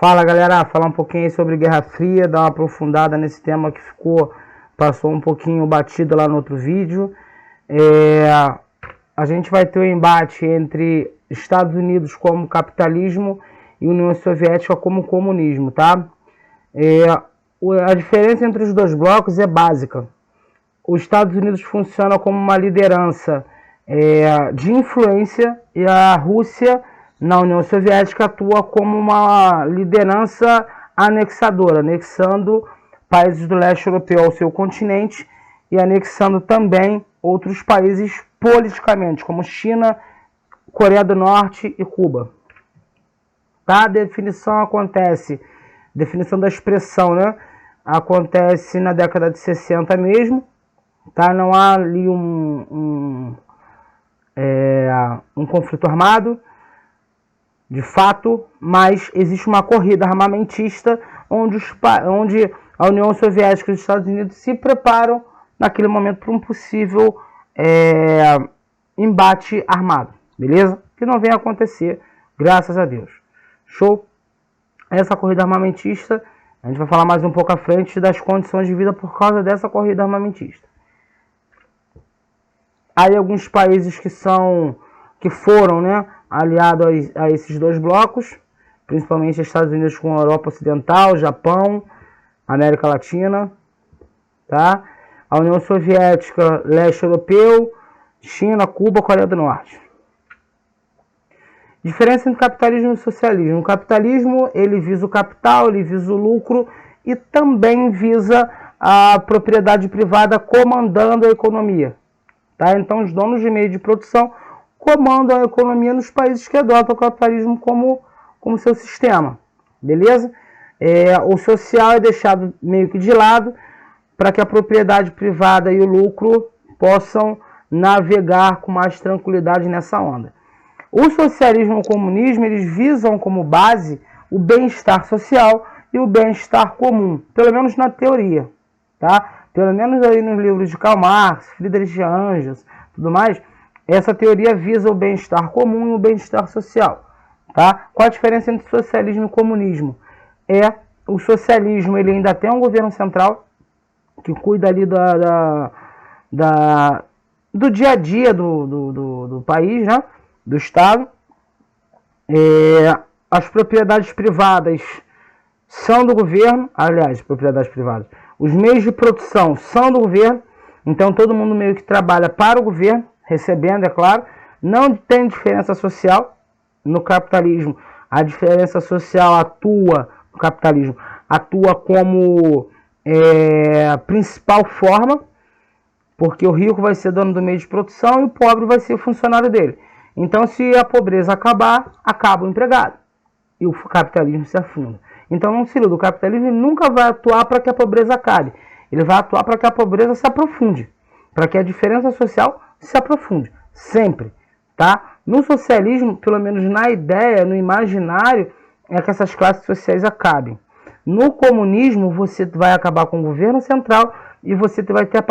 Fala galera, falar um pouquinho aí sobre Guerra Fria, dar uma aprofundada nesse tema que passou um pouquinho batido lá no outro vídeo. A gente vai ter um embate entre Estados Unidos como capitalismo e União Soviética como comunismo, tá? A diferença entre os dois blocos é básica. Os Estados Unidos funciona como uma liderança de influência e a Rússia, na União Soviética, atua como uma liderança anexadora, anexando países do leste europeu ao seu continente e anexando também outros países politicamente, como China, Coreia do Norte e Cuba. Tá? A definição da expressão, né? Acontece na década de 60 mesmo, tá? Não há ali um conflito armado, de fato, mas existe uma corrida armamentista onde a União Soviética e os Estados Unidos se preparam naquele momento para um possível embate armado, beleza? Que não vem a acontecer, graças a Deus. Show? Essa corrida armamentista, a gente vai falar mais um pouco à frente das condições de vida por causa dessa corrida armamentista. Aí alguns países que foram, né, aliados a esses dois blocos, principalmente Estados Unidos com a Europa Ocidental, Japão, América Latina, tá? A União Soviética, leste europeu, China, Cuba, Coreia do Norte. Diferença entre capitalismo e socialismo. O capitalismo, ele visa o capital, ele visa o lucro e também visa a propriedade privada comandando a economia. Tá? Então, os donos de meio de produção comandam a economia nos países que adotam o capitalismo como seu sistema. Beleza? O social é deixado meio que de lado para que a propriedade privada e o lucro possam navegar com mais tranquilidade nessa onda. O socialismo e o comunismo, eles visam como base o bem-estar social e o bem-estar comum, pelo menos na teoria, tá? Pelo menos aí nos livros de Karl Marx, Friedrich Engels, tudo mais, essa teoria visa o bem-estar comum e o bem-estar social, tá? Qual a diferença entre socialismo e comunismo? O socialismo, ele ainda tem um governo central que cuida ali do dia a dia do país, né? Do Estado. As propriedades privadas são do governo, aliás, propriedades privadas, os meios de produção são do governo, então todo mundo meio que trabalha para o governo, recebendo, é claro. Não tem diferença social no capitalismo. A diferença social no capitalismo atua como principal forma, porque o rico vai ser dono do meio de produção e o pobre vai ser funcionário dele. Então, se a pobreza acabar, acaba o empregado e o capitalismo se afunda. Então, não se iluda, o capitalismo nunca vai atuar para que a pobreza acabe. Ele vai atuar para que a pobreza se aprofunde, para que a diferença social se aprofunde, sempre, tá? No socialismo, pelo menos na ideia, no imaginário, é que essas classes sociais acabem. No comunismo, você vai acabar com o governo central e você vai ter a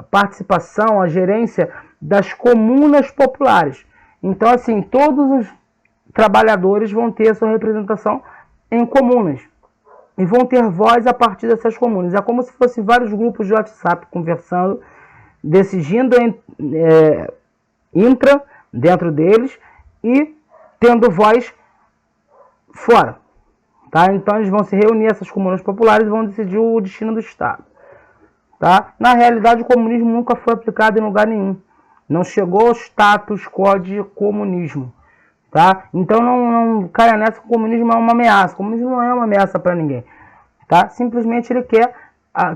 participação, a gerência das comunas populares. Então, assim, todos os trabalhadores vão ter a sua representação em comunas e vão ter voz a partir dessas comunas. É como se fossem vários grupos de WhatsApp conversando, decidindo dentro deles e tendo voz fora. Tá? Então eles vão se reunir, essas comunas populares, e vão decidir o destino do Estado. Tá? Na realidade, o comunismo nunca foi aplicado em lugar nenhum. Não chegou ao status quo de comunismo. Tá? Então não caia nessa que o comunismo é uma ameaça. O comunismo não é uma ameaça para ninguém. Tá? Simplesmente ele quer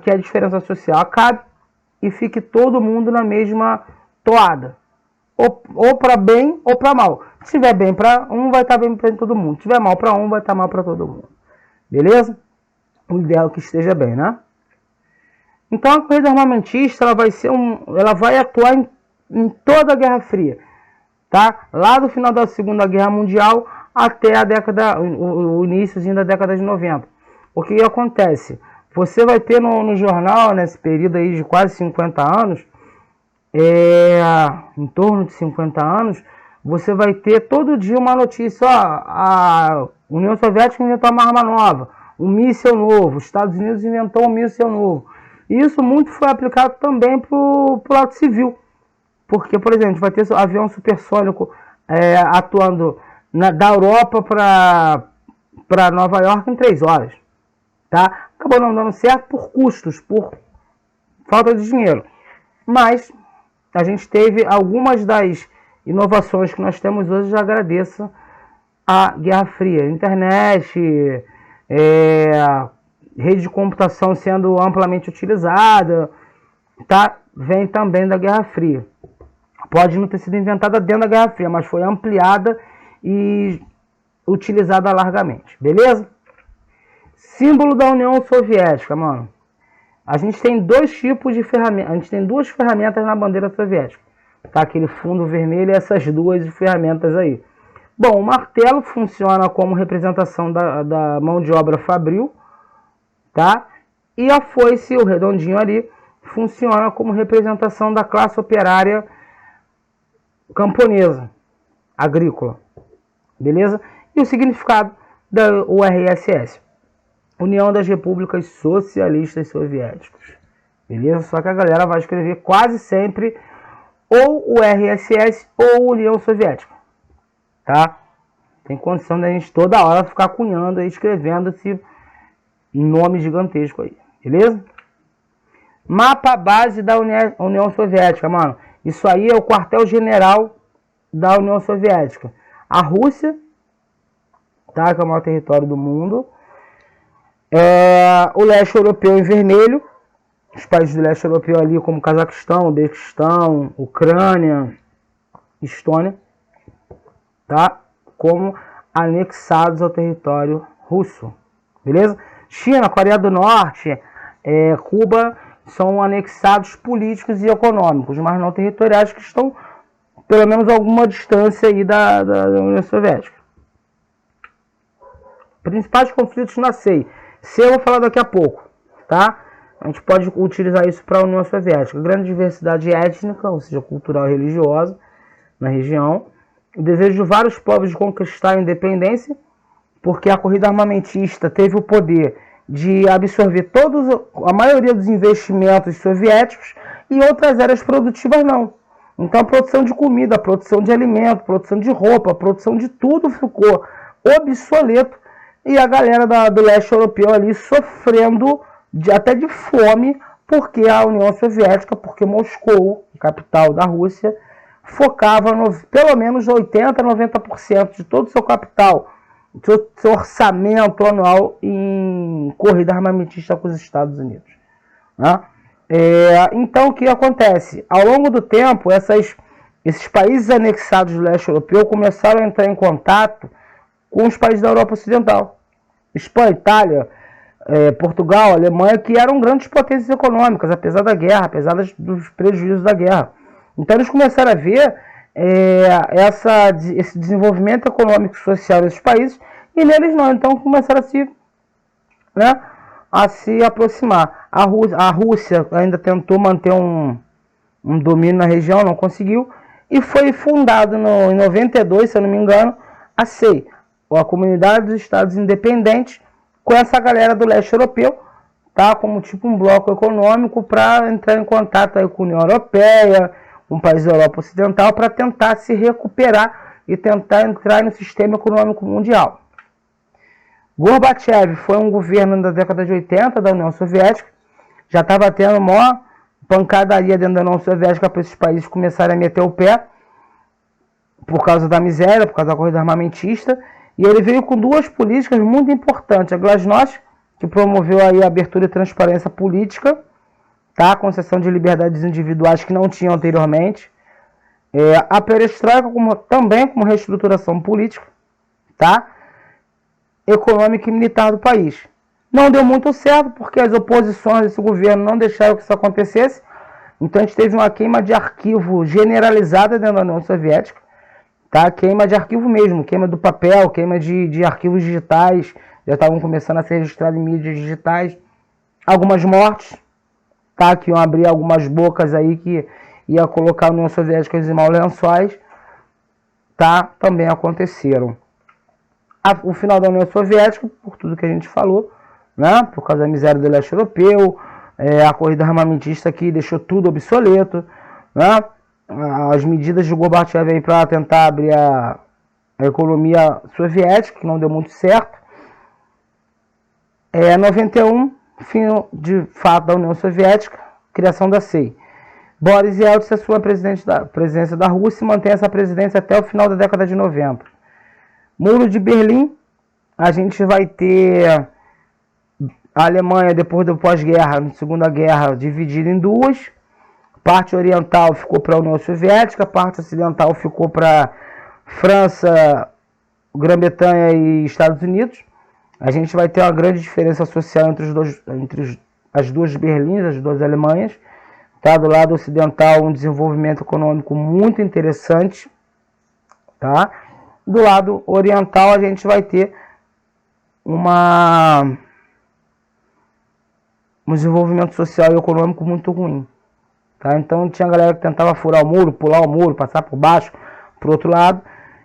que a diferença social acabe e fique todo mundo na mesma toada. Ou para bem ou para mal. Se tiver bem para um, vai estar bem para todo mundo. Se tiver mal para um, vai estar mal para todo mundo. Beleza? O ideal é que esteja bem, né? Então a corrida armamentista ela vai atuar em toda a Guerra Fria. Tá? Lá do final da Segunda Guerra Mundial até o iníciozinho da década de 90. O que acontece? Você vai ter no jornal, nesse período aí de quase 50 anos, em torno de 50 anos, você vai ter todo dia uma notícia, A União Soviética inventou uma arma nova, um míssil novo. Os Estados Unidos inventou um míssil novo. E isso muito foi aplicado também para o lado civil. Porque, por exemplo, vai ter avião supersônico atuando da Europa para Nova York em 3 horas. Tá? Acabou não dando certo por custos, por falta de dinheiro. Mas a gente teve algumas das inovações que nós temos hoje, já agradeço a Guerra Fria. Internet, rede de computação sendo amplamente utilizada, tá? Vem também da Guerra Fria. Pode não ter sido inventada dentro da Guerra Fria, mas foi ampliada e utilizada largamente, beleza? Símbolo da União Soviética, mano. A gente tem 2 tipos de ferramentas, a gente tem 2 ferramentas na bandeira soviética. Tá? Aquele fundo vermelho e essas 2 ferramentas aí. Bom, o martelo funciona como representação da mão de obra fabril, tá? E a foice, o redondinho ali, funciona como representação da classe operária camponesa, agrícola, beleza? E o significado da URSS, União das Repúblicas Socialistas Soviéticas, beleza? Só que a galera vai escrever quase sempre ou URSS ou União Soviética. Tá? Tem condição da gente toda hora ficar cunhando e escrevendo esse nome gigantesco aí, beleza? Mapa base da União Soviética, mano. Isso aí é o quartel-general da União Soviética. A Rússia, tá? Que é o maior território do mundo. O leste europeu em vermelho. Os países do leste europeu ali, como Cazaquistão, Uzbequistão, Ucrânia, Estônia, tá? Como anexados ao território russo, beleza? China, Coreia do Norte, Cuba são anexados políticos e econômicos, mas não territoriais, que estão pelo menos a alguma distância aí da União Soviética. Principais conflitos na CEI. CEI eu vou falar daqui a pouco, tá? A gente pode utilizar isso para a União Soviética. Grande diversidade étnica, ou seja, cultural e religiosa na região. O desejo de vários povos de conquistar a independência, porque a corrida armamentista teve o poder de absorver a maioria dos investimentos soviéticos e outras áreas produtivas não. Então a produção de comida, a produção de alimento, a produção de roupa, a produção de tudo ficou obsoleto e a galera do leste europeu ali sofrendo até de fome, porque a União Soviética, porque Moscou, capital da Rússia, focava pelo menos 80% a 90% de todo o seu capital, seu orçamento anual em corrida armamentista com os Estados Unidos. Né? Então, o que acontece? Ao longo do tempo, esses países anexados do leste europeu começaram a entrar em contato com os países da Europa Ocidental. Espanha, Itália, Portugal, Alemanha, que eram grandes potências econômicas, apesar da guerra, apesar dos prejuízos da guerra. Então eles começaram a ver esse desenvolvimento econômico e social desses países, e neles não. Então começaram a se aproximar. A Rússia ainda tentou manter um domínio na região, não conseguiu, e foi fundado em 92, se eu não me engano, a CEI, a Comunidade dos Estados Independentes, com essa galera do leste europeu, tá? Como tipo um bloco econômico para entrar em contato aí com a União Europeia, um país da Europa Ocidental, para tentar se recuperar e tentar entrar no sistema econômico mundial. Gorbachev foi um governo da década de 80 da União Soviética, já estava tendo maior pancadaria dentro da União Soviética para esses países começarem a meter o pé, por causa da miséria, por causa da corrida armamentista, e ele veio com 2 políticas muito importantes. A Glasnost, que promoveu aí a abertura e transparência política, tá? A concessão de liberdades individuais que não tinham anteriormente. A perestroika também como reestruturação política, tá? Econômica e militar do país. Não deu muito certo, porque as oposições desse governo não deixaram que isso acontecesse. Então a gente teve uma queima de arquivo generalizada dentro da União Soviética. Tá? Queima de arquivo mesmo, queima do papel, queima de arquivos digitais. Já estavam começando a ser registrados em mídias digitais. Algumas mortes, tá? Que iam abrir algumas bocas aí que ia colocar a União Soviética em maus lençóis, tá? Também aconteceram. o final da União Soviética, por tudo que a gente falou, né? Por causa da miséria do leste europeu, a corrida armamentista que deixou tudo obsoleto, né? As medidas de Gorbachev para tentar abrir a economia soviética, que não deu muito certo. 91, fim de fato da União Soviética, criação da SEI. Boris Yeltsin assume a presidência da Rússia e mantém essa presidência até o final da década de 90. Muro de Berlim, a gente vai ter a Alemanha, depois do pós-guerra, na Segunda Guerra, dividida em duas. Parte oriental ficou para a União Soviética, a parte ocidental ficou para França, Grã-Bretanha e Estados Unidos. A gente vai ter uma grande diferença social entre as duas Berlins, as duas Alemanhas. Tá? Do lado ocidental, um desenvolvimento econômico muito interessante. Tá? Do lado oriental, a gente vai ter um desenvolvimento social e econômico muito ruim. Tá? Então tinha galera que tentava furar o muro, pular o muro, passar por baixo, para o outro lado.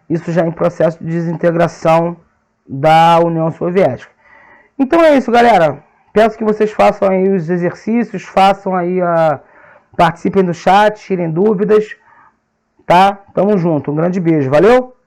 Isso já em processo de desintegração da União Soviética. Então é isso, galera. Peço que vocês façam aí os exercícios, participem do chat, tirem dúvidas. Tá? Tamo junto. Um grande beijo. Valeu?